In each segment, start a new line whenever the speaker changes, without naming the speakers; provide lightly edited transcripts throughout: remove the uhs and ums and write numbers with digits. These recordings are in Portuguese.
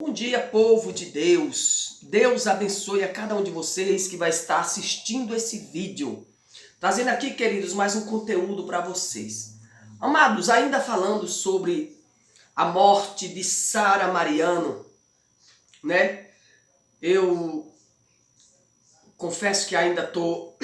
Bom dia, povo de Deus. Deus abençoe a cada um de vocês que vai estar assistindo esse vídeo. Trazendo aqui, queridos, mais um conteúdo para vocês. Amados, ainda falando sobre a morte de Sara Mariano, né? Eu confesso que ainda estou,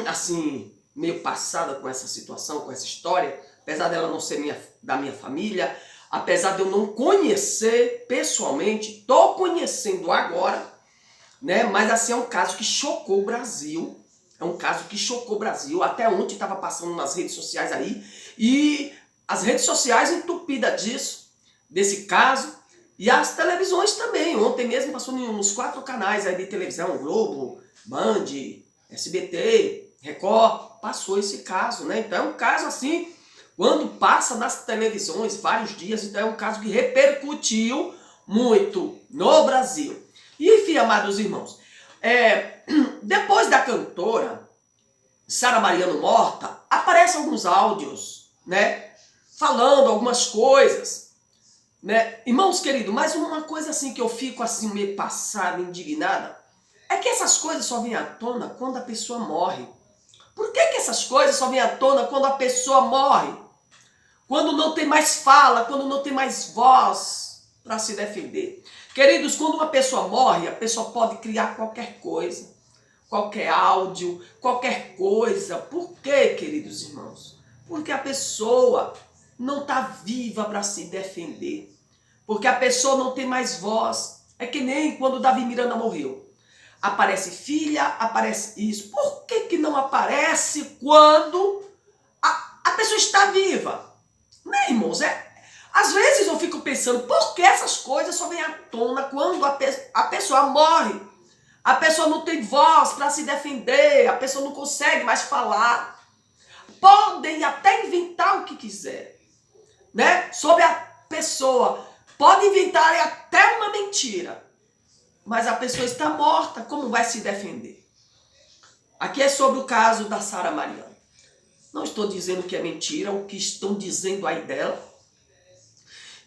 assim, meio passada com essa situação, com essa história, apesar dela não ser da minha família, apesar de eu não conhecer pessoalmente, estou conhecendo agora, né? Mas assim, é um caso que chocou o Brasil. É um caso que chocou o Brasil. Até ontem estava passando nas redes sociais aí. E as redes sociais entupidas desse caso. E as televisões também. Ontem mesmo passou nos 4 canais aí de televisão. Globo, Band, SBT, Record. Passou esse caso, né? Então é um caso assim... Quando passa nas televisões vários dias, então é um caso que repercutiu muito no Brasil. E enfim, amados irmãos, depois da cantora Sara Mariano morta, aparecem alguns áudios, né? Falando algumas coisas, né? Irmãos queridos, mas uma coisa assim que eu fico assim meio passada, indignada, é que essas coisas só vêm à tona quando a pessoa morre. Por que essas coisas só vêm à tona quando a pessoa morre? Quando não tem mais fala, quando não tem mais voz para se defender. Queridos, quando uma pessoa morre, a pessoa pode criar qualquer coisa, qualquer áudio, qualquer coisa. Por quê, queridos irmãos? Porque a pessoa não está viva para se defender. Porque a pessoa não tem mais voz. É que nem quando Davi Miranda morreu. Aparece filha, aparece isso. Por que não aparece quando a pessoa está viva? Né, irmãos? Às vezes eu fico pensando, por que essas coisas só vêm à tona quando a pessoa morre? A pessoa não tem voz para se defender, a pessoa não consegue mais falar. Podem até inventar o que quiser, né? Sobre a pessoa. Podem inventar até uma mentira. Mas a pessoa está morta, como vai se defender? Aqui é sobre o caso da Sara Mariano. Não estou dizendo que é mentira o que estão dizendo aí dela.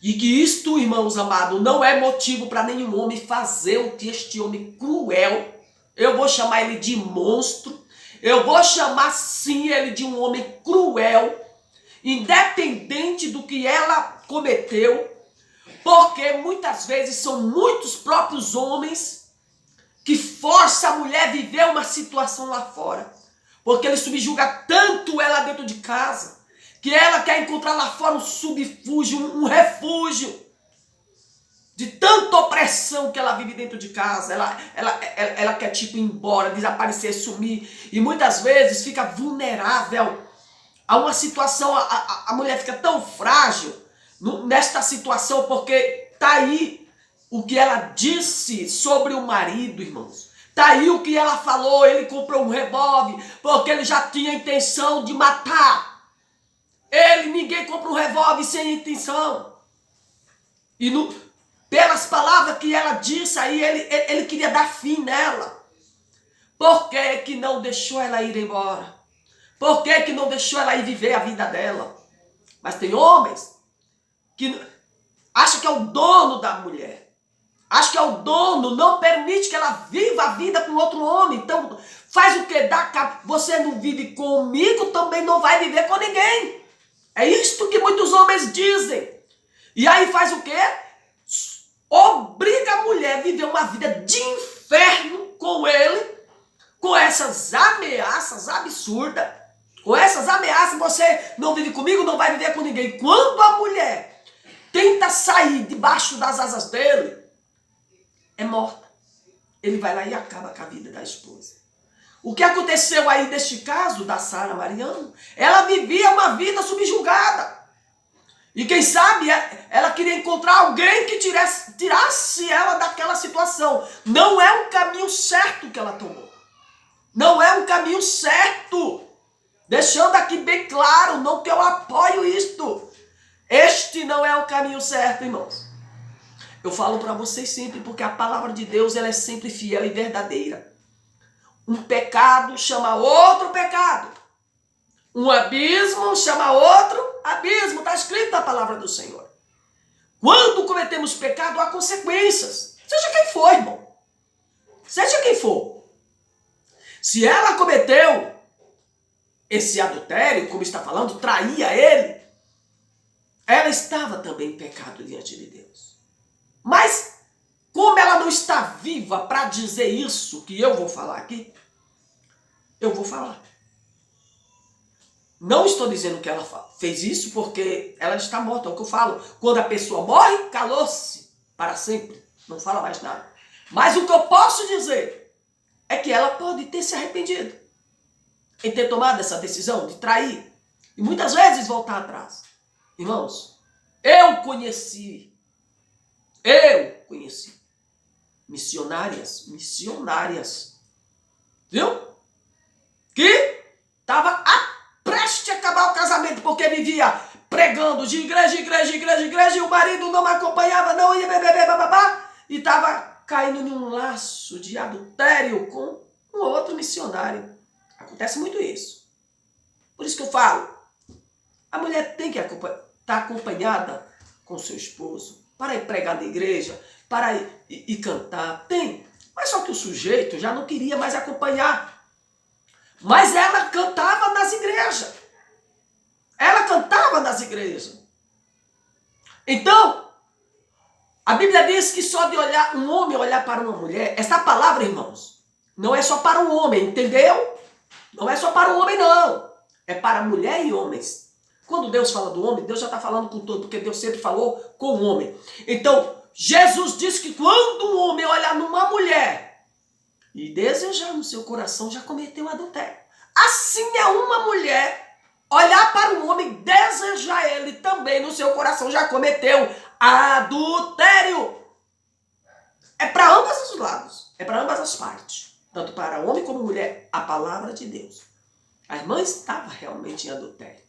E que isto, irmãos amados, não é motivo para nenhum homem fazer o que este homem cruel. Eu vou chamar ele de monstro. Eu vou chamar sim ele de um homem cruel. Independente do que ela cometeu. Porque muitas vezes são muitos próprios homens que forçam a mulher a viver uma situação lá fora. Porque ele subjuga tanto ela dentro de casa, que ela quer encontrar lá fora um subfúgio, um refúgio, de tanta opressão que ela vive dentro de casa. Ela quer tipo ir embora, desaparecer, sumir, e muitas vezes fica vulnerável a uma situação, a mulher fica tão frágil nesta situação, porque tá aí o que ela disse sobre o marido, irmãos. Tá aí o que ela falou, ele comprou um revólver porque ele já tinha a intenção de matar. Ninguém compra um revólver sem intenção. E pelas palavras que ela disse aí, ele queria dar fim nela. Por que não deixou ela ir embora? Por que não deixou ela ir viver a vida dela? Mas tem homens que acham que é o dono da mulher. Acho que é o dono, não permite que ela viva a vida com outro homem. Então, faz o que? Você não vive comigo, também não vai viver com ninguém. É isto que muitos homens dizem. E aí faz o quê? Obriga a mulher a viver uma vida de inferno com ele, com essas ameaças absurdas. Com essas ameaças, você não vive comigo, não vai viver com ninguém. Quando a mulher tenta sair debaixo das asas dele, é morta. Ele vai lá e acaba com a vida da esposa. O que aconteceu aí neste caso da Sara Mariano? Ela vivia uma vida subjugada. E quem sabe ela queria encontrar alguém que tirasse ela daquela situação. Não é um caminho certo que ela tomou. Não é um caminho certo. Deixando aqui bem claro, não que eu apoio isto. Este não é o caminho certo, irmãos. Eu falo para vocês sempre, porque a palavra de Deus ela é sempre fiel e verdadeira. Um pecado chama outro pecado. Um abismo chama outro abismo. Está escrito na palavra do Senhor. Quando cometemos pecado, há consequências. Seja quem for, irmão. Seja quem for. Se ela cometeu esse adultério, como está falando, traía ele, ela estava também em pecado diante de Deus. Mas, como ela não está viva para dizer isso que eu vou falar aqui, eu vou falar. Não estou dizendo que ela fez isso porque ela está morta, é o que eu falo. Quando a pessoa morre, calou-se para sempre, não fala mais nada. Mas o que eu posso dizer é que ela pode ter se arrependido em ter tomado essa decisão de trair e muitas vezes voltar atrás. Irmãos, eu conheci missionárias, viu? Que estava prestes a acabar o casamento porque vivia pregando de igreja e o marido não me acompanhava, não ia beber, bababá, e estava caindo em um laço de adultério com um outro missionário. Acontece muito isso. Por isso que eu falo, a mulher tem que estar acompanhada com seu esposo, para ir pregar na igreja, para ir cantar, tem. Mas só que o sujeito já não queria mais acompanhar. Mas ela cantava nas igrejas. Então, a Bíblia diz que só de olhar um homem olhar para uma mulher, essa palavra, irmãos, não é só para o homem, entendeu? Não é só para o homem, não. É para mulher e homens. Quando Deus fala do homem, Deus já está falando com todo, porque Deus sempre falou com o homem. Então, Jesus diz que quando um homem olhar numa mulher e desejar no seu coração, já cometeu adultério. Assim é uma mulher olhar para um homem, desejar ele também no seu coração, já cometeu adultério. É para ambos os lados, é para ambas as partes. Tanto para homem como mulher, a palavra de Deus. A irmã estava realmente em adultério.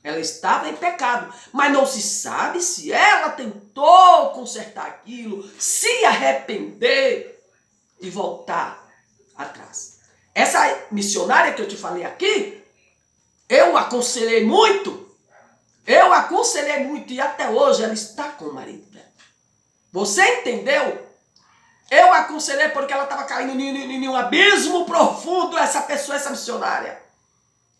Ela estava em pecado, mas não se sabe se ela tentou consertar aquilo, se arrepender e voltar atrás. Essa missionária que eu te falei aqui, eu aconselhei muito e até hoje ela está com o marido dela. Você entendeu? Eu aconselhei porque ela estava caindo em um abismo profundo, essa pessoa, essa missionária.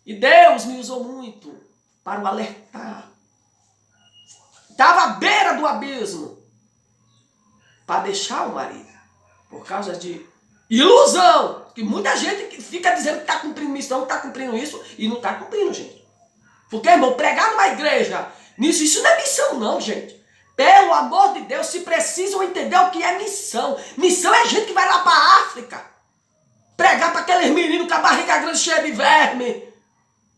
E Deus me usou muito para o alertar. Estava à beira do abismo para deixar o marido. Por causa de ilusão. Que muita gente fica dizendo que está cumprindo missão, que está cumprindo isso e não está cumprindo, gente. Porque, irmão, pregar numa igreja, isso não é missão não, gente. Pelo amor de Deus, se precisam entender o que é missão. Missão é gente que vai lá para a África. Pregar para aqueles meninos com a barriga grande cheia de verme.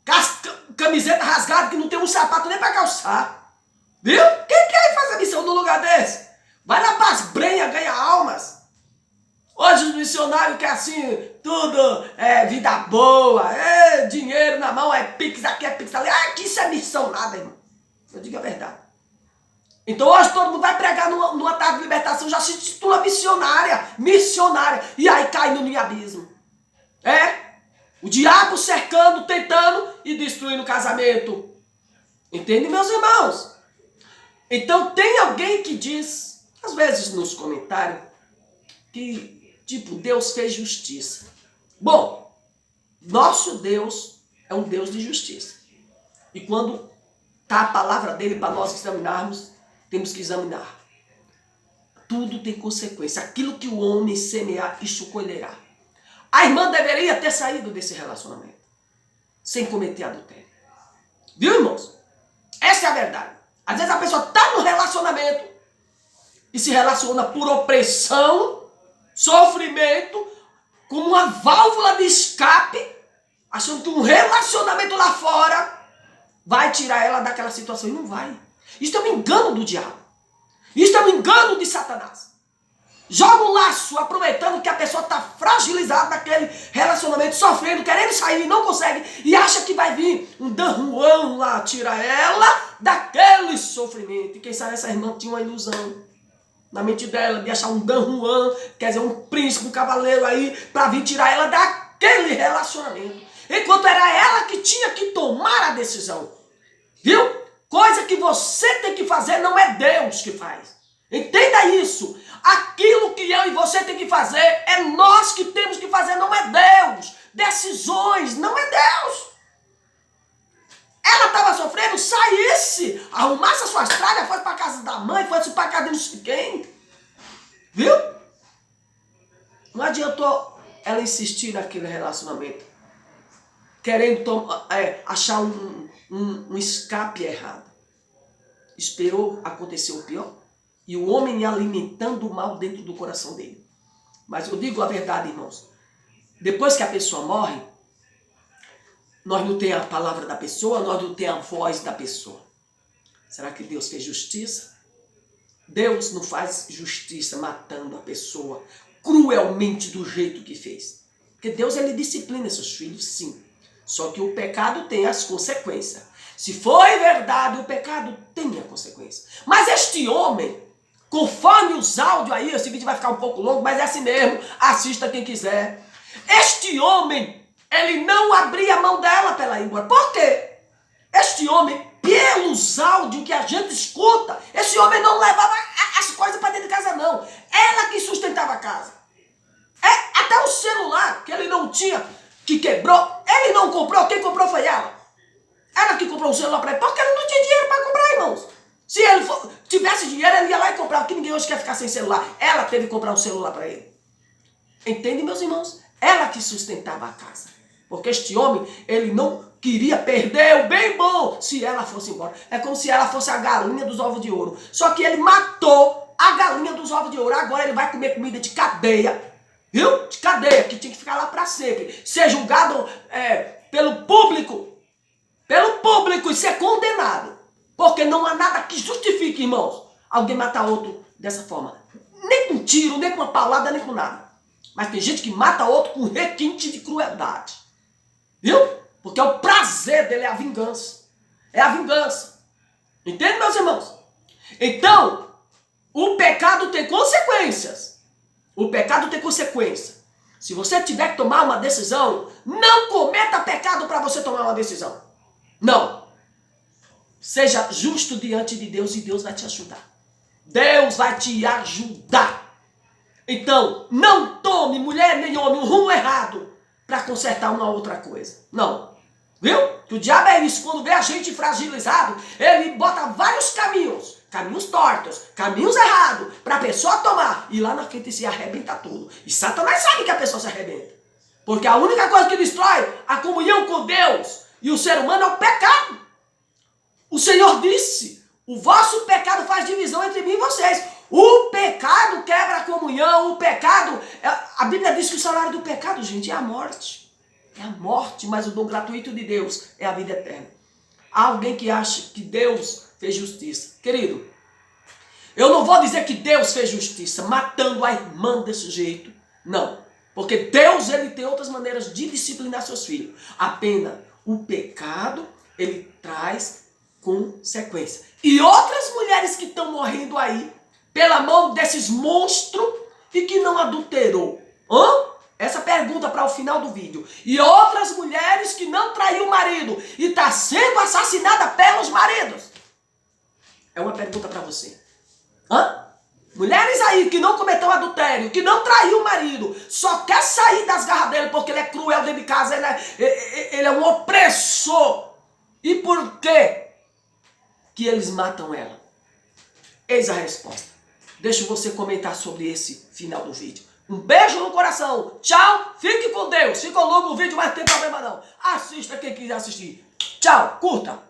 Com as camisetas rasgadas que não tem um sapato nem para calçar. Viu? Quem quer fazer missão num lugar desse? Vai lá para as brenhas ganhar almas. Hoje os missionários que é assim, tudo é vida boa, é dinheiro na mão, é pix aqui, é pix ali. Ah, que isso é missão nada, irmão. Eu digo a verdade. Então hoje todo mundo vai pregar numa tarde de libertação, já se titula missionária, e aí cai no abismo. O diabo cercando, tentando e destruindo o casamento. Entende, meus irmãos? Então tem alguém que diz, às vezes nos comentários, que tipo, Deus fez justiça. Bom, nosso Deus é um Deus de justiça. E quando está a palavra dele para nós examinarmos, temos que examinar. Tudo tem consequência. Aquilo que o homem semear, isso colherá. A irmã deveria ter saído desse relacionamento sem cometer adultério. Viu, irmãos? Essa é a verdade. Às vezes a pessoa está no relacionamento e se relaciona por opressão, sofrimento, como uma válvula de escape, achando que um relacionamento lá fora vai tirar ela daquela situação. E não vai. Isso é um engano do diabo. Isso é um engano de Satanás. Joga um laço, aproveitando que a pessoa está fragilizada naquele relacionamento, sofrendo, querendo sair, não consegue, e acha que vai vir um Dan Juan lá, tirar ela daquele sofrimento. E quem sabe essa irmã tinha uma ilusão na mente dela de achar um Dan Juan, quer dizer, um príncipe, um cavaleiro aí, para vir tirar ela daquele relacionamento. Enquanto era ela que tinha que tomar a decisão. Viu? Coisa que você tem que fazer não é Deus que faz. Entenda isso. Aquilo que eu e você tem que fazer é nós que temos que fazer, não é Deus. Decisões, não é Deus. Ela estava sofrendo, saísse, arrumasse as suas tralhas, fosse para a casa da mãe, fosse para a casa de não sei quem. Viu? Não adiantou ela insistir naquele relacionamento, querendo achar um escape errado. Esperou acontecer o pior e o homem ia alimentando o mal dentro do coração dele. Mas eu digo a verdade, irmãos. Depois que a pessoa morre, nós não temos a palavra da pessoa, nós não temos a voz da pessoa. Será que Deus fez justiça? Deus não faz justiça matando a pessoa cruelmente do jeito que fez. Porque Deus, ele disciplina seus filhos, sim. Só que o pecado tem as consequências. Se foi verdade, o pecado tem a consequência. Mas este homem, conforme os áudios aí, esse vídeo vai ficar um pouco longo, mas é assim mesmo, assista quem quiser. Este homem, ele não abria a mão dela para ela ir embora. Por quê? Este homem, pelos áudios que a gente escuta, esse homem não levava as coisas para dentro de casa, não. Ela que sustentava a casa. Até o celular que ele não tinha, que quebrou, ele não comprou, quem comprou foi ela. Ela que comprou o celular para ele, porque ele não tinha dinheiro para comprar, irmãos. Se ele tivesse dinheiro, ele ia lá e comprava, porque ninguém hoje quer ficar sem celular. Ela teve que comprar um celular para ele. Entende, meus irmãos? Ela que sustentava a casa. Porque este homem, ele não queria perder o bem bom se ela fosse embora. É como se ela fosse a galinha dos ovos de ouro. Só que ele matou a galinha dos ovos de ouro. Agora ele vai comer comida de cadeia. Viu? De cadeia, que tinha que ficar lá para sempre. Ser julgado pelo público e ser condenado. Porque não há nada que justifique, irmãos, alguém matar outro dessa forma. Nem com tiro, nem com uma paulada, nem com nada. Mas tem gente que mata outro com requinte de crueldade. Viu? Porque o prazer dele é a vingança. É a vingança. Entende, meus irmãos? Então, o pecado tem consequências. O pecado tem consequência. Se você tiver que tomar uma decisão, não cometa pecado para você tomar uma decisão. Não. Seja justo diante de Deus e Deus vai te ajudar. Deus vai te ajudar. Então, não tome, mulher nem homem, um rumo errado para consertar uma outra coisa. Não. Viu? Que o diabo é isso. Quando vê a gente fragilizado, ele bota vários caminhos. Caminhos tortos, caminhos errados, para a pessoa tomar. E lá na frente se arrebenta tudo. E Satanás sabe que a pessoa se arrebenta. Porque a única coisa que destrói a comunhão com Deus e o ser humano é o pecado. O Senhor disse, o vosso pecado faz divisão entre mim e vocês. O pecado quebra a comunhão, o pecado... A Bíblia diz que o salário do pecado, gente, é a morte. É a morte, mas o dom gratuito de Deus é a vida eterna. Há alguém que acha que Deus fez justiça. Querido, eu não vou dizer que Deus fez justiça matando a irmã desse jeito. Não. Porque Deus, ele tem outras maneiras de disciplinar seus filhos. Apenas o pecado, ele traz consequência. E outras mulheres que estão morrendo aí pela mão desses monstros e que não adulterou. Essa pergunta para o final do vídeo. E outras mulheres que não traiu o marido e está sendo assassinada pelos maridos. É uma pergunta para você. Mulheres aí que não cometeu adultério, que não traiu o marido, só quer sair das garras dele porque ele é cruel dentro de casa, ele é um opressor. E por quê que eles matam ela? Eis a resposta. Deixa você comentar sobre esse final do vídeo. Um beijo no coração. Tchau. Fique com Deus. Ficou longo o vídeo, mas não tem problema não. Assista quem quiser assistir. Tchau. Curta.